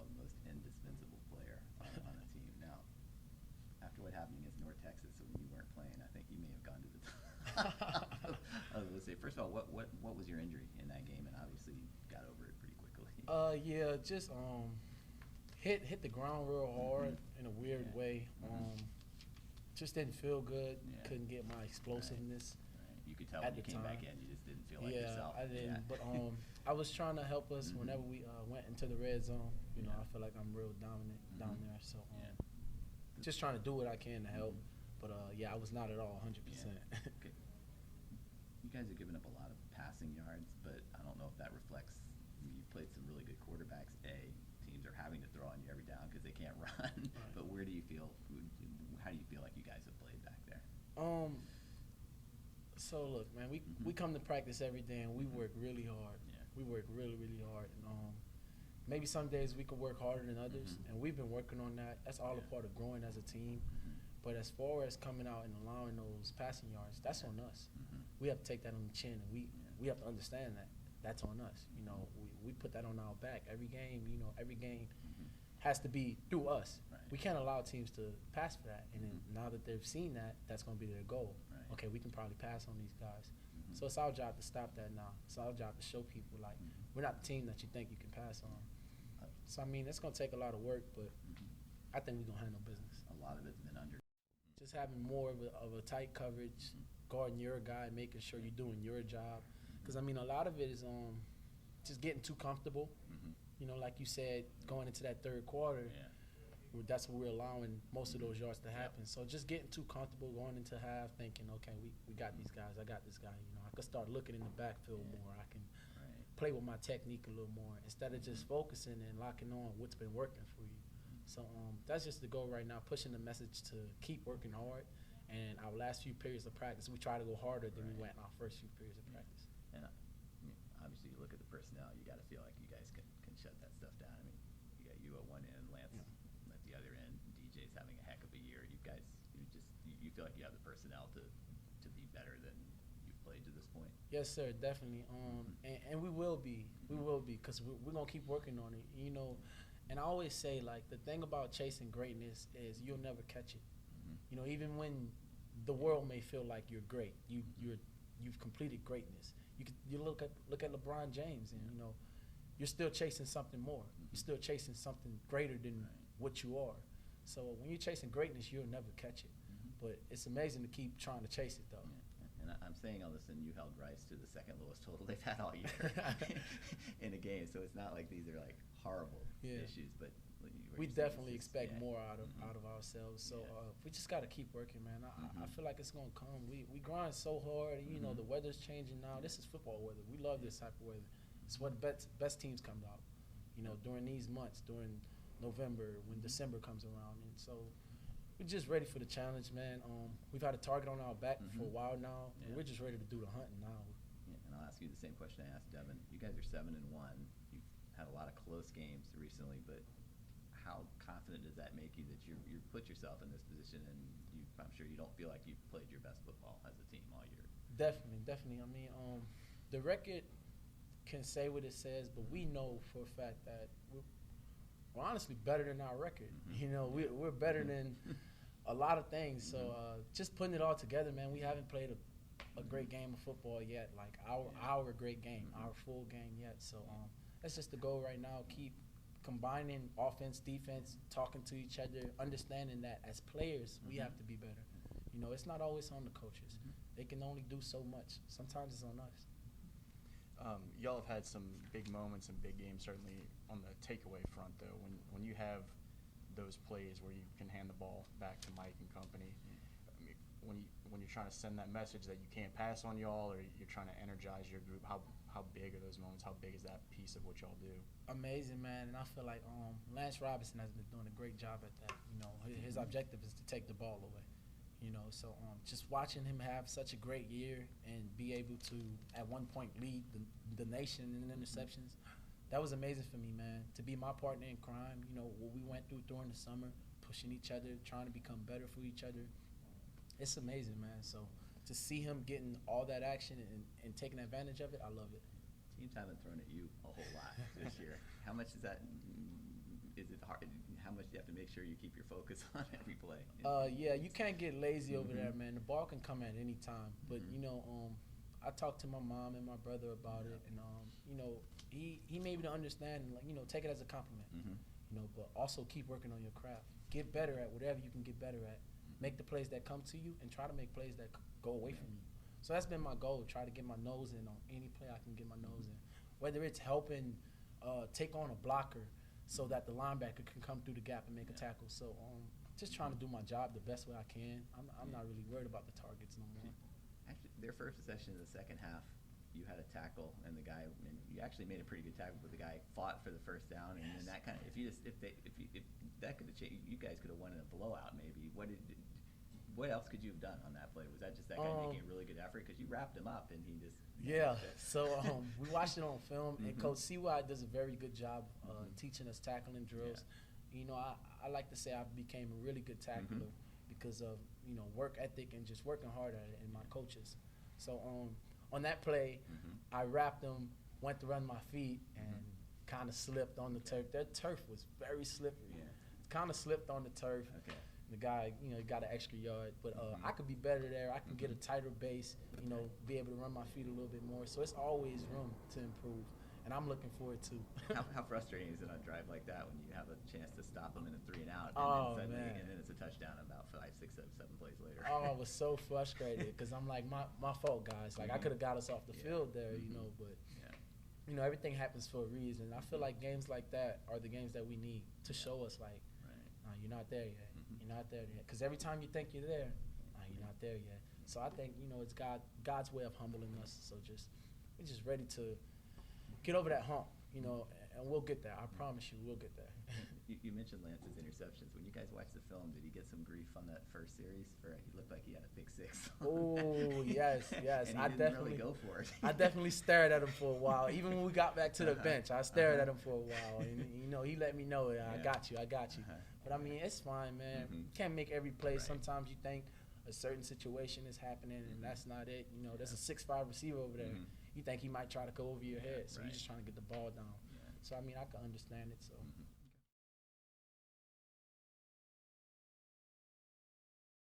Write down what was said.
call the most indispensable player on a team. Now, after what happened against North Texas when you weren't playing, I think you may have gone to the top. I was going to say, first of all, what was your injury in that game? And obviously you got over it pretty quickly. Yeah, just hit the ground real hard in a weird way. Just didn't feel good. Yeah. Couldn't get my explosiveness. Right. You could tell when you came back in, you just didn't feel like yourself. I didn't. But I was trying to help us whenever we went into the red zone. You know, I feel like I'm real dominant down there. So just trying to do what I can to help. But I was not at all 100%. Okay. You guys are giving up a lot of passing yards, but I don't know if that reflects. You played some really good quarterbacks. Teams are having to throw on you every down because they can't run. Right. But where do you feel? How do you feel like you guys have played back there? So look, man, we come to practice every day and we work really hard. Yeah. We work really, really hard. And maybe some days we could work harder than others, and we've been working on that. That's all a part of growing as a team. But as far as coming out and allowing those passing yards, that's on us. We have to take that on the chin, and we have to understand that that's on us. You know, we put that on our back every game. You know, every game has to be through us. Right. We can't allow teams to pass for that. And then now that they've seen that, that's going to be their goal. Right. Okay, we can probably pass on these guys. So it's our job to stop that now. It's our job to show people, like, we're not the team that you think you can pass on. So, I mean, it's going to take a lot of work, but I think we're going to handle business. A lot of it's been under. Just having more of a tight coverage, guarding your guy, making sure you're doing your job. Because, I mean, a lot of it is just getting too comfortable. You know, like you said, going into that third quarter, that's what we're allowing most of those yards to happen. So just getting too comfortable going into half, thinking, okay, we got these guys. I got this guy. You know, I could start looking in the backfield more. I can play with my technique a little more instead of just focusing and locking on what's been working for you. So that's just the goal right now, pushing the message to keep working hard. And our last few periods of practice, we try to go harder than we went in our first few periods of practice. And obviously, you look at the personnel, you got to feel like you guys can shut that stuff down. I mean, you got you at one end, Lance at the other end. DJ's having a heck of a year. You guys, you feel like you have the personnel to be better than you've played to this point. Yes, sir, definitely. And we will be, because we're gonna keep working on it. You know, and I always say, like, the thing about chasing greatness is you'll never catch it. You know, even when the world may feel like you're great, you've completed greatness. You look at LeBron James, and you know, you're still chasing something more. You're still chasing something greater than what you are. So when you're chasing greatness, you'll never catch it. But it's amazing to keep trying to chase it, though. And I'm saying all this, and you held Rice to the second lowest total they've had all year in a game. So it's not like these are like horrible issues, but we definitely expect more out of ourselves. So we just got to keep working, man. I feel like it's gonna come. We grind so hard, and you know the weather's changing now. This is football weather. We love this type of weather. It's what best teams come out. You know, during these months, during November, when December comes around, and so we're just ready for the challenge, man. We've had a target on our back for a while now, and we're just ready to do the hunting now. Yeah, and I'll ask you the same question I asked Devin. You guys are 7-1. You've had a lot of close games recently, but how confident does that make you that you put yourself in this position, and I'm sure you don't feel like you've played your best football as a team all year? Definitely. I mean, the record can say what it says, but we know for a fact that we're honestly better than our record. You know, we're better than a lot of things. So just putting it all together, man, we haven't played a great game of football yet, like our great game, our full game yet. So that's just the goal right now, keep combining offense, defense, talking to each other, understanding that as players, we have to be better. You know, it's not always on the coaches. They can only do so much. Sometimes it's on us. Y'all have had some big moments and big games, certainly on the takeaway front, though. When you have those plays where you can hand the ball back to Mike and company, I mean, when you're trying to send that message that you can't pass on y'all, or you're trying to energize your group, how big are those moments? How big is that piece of what y'all do? Amazing, man. And I feel like Lance Robinson has been doing a great job at that. You know, his objective is to take the ball away. You know, so just watching him have such a great year and be able to, at one point, lead the nation in interceptions, that was amazing for me, man. To be my partner in crime, you know, what we went through during the summer, pushing each other, trying to become better for each other, it's amazing, man. So to see him getting all that action and taking advantage of it, I love it. Teams haven't thrown at you a whole lot this year. How much is that? is it hard? How much do you have to make sure you keep your focus on every play? Yeah, you can't get lazy over there, Mhm. man. The ball can come at any time. But Mhm. you know, I talked to my mom and my brother about it, and you know, he made me to understand, like, you know, take it as a compliment. Mhm. You know, but also keep working on your craft. Get better at whatever you can get better at. Make the plays that come to you, and try to make plays that go away from you. So that's been my goal. Try to get my nose in on any play I can get my nose in, whether it's helping take on a blocker so that the linebacker can come through the gap and make a tackle. So just trying to do my job the best way I can. I'm not really worried about the targets no more. Actually, their first possession in the second half, you had a tackle, and the guy, and you actually made a pretty good tackle, but the guy fought for the first down, and then that kind of, if that could have changed, you guys could have won in a blowout maybe. What else could you have done on that play? Was that just that guy making a really good effort? Because you wrapped him up, and he just Yeah. So we watched it on film, and Mhm. Coach CY does a very good job Mhm. teaching us tackling drills. You know, I like to say I became a really good tackler because of, you know, work ethic and just working hard at it and my coaches. So on that play, Mhm. I wrapped him, went to run my feet, and kind of slipped on the turf. That turf was very slippery. Yeah. Kind of slipped on the turf. Okay. The guy, you know, he got an extra yard, but Mhm. I could be better there. I can get a Mhm. tighter base, you know, be able to run my feet a little bit more. So it's always room to improve, and I'm looking forward to. How frustrating is it on a drive like that when you have a chance to stop them in a 3 and out, and Oh, then suddenly, man. and then it's a touchdown about 5, 6, 7 plays later? Oh, I was so frustrated because I'm like, my fault, guys. Like I could have got us off the Yeah. field there, you Mhm. know, but Yeah. you know, everything happens for a reason. I feel like games like that are the games that we need to show us, like, Right. nah, you're not there yet. Mhm. You're not there yet. Because every time you think you're there, nah, you're not there yet. So I think, you know, it's God's way of humbling us. So we're just ready to get over that hump, you know, and we'll get there. I promise you, we'll get there. You mentioned Lance's interceptions. When you guys watched the film, did he get some grief on that first series? He looked like he had a pick 6. Oh, yes. And he I didn't definitely really go for it. I definitely stared at him for a while. Even when we got back to the bench, I stared at him for a while. And, you know, he let me know, I Yeah. got you. Uh-huh. But, I mean, it's fine, man. Mhm. You can't make every play. Right. Sometimes you think a certain situation is happening, and Mhm. that's not it. You know, there's a 6'5" receiver over there. Mhm. You think he might try to go over your head, so Right. you're just trying to get the ball down. Yeah. So, I mean, I can understand it. So, Mhm.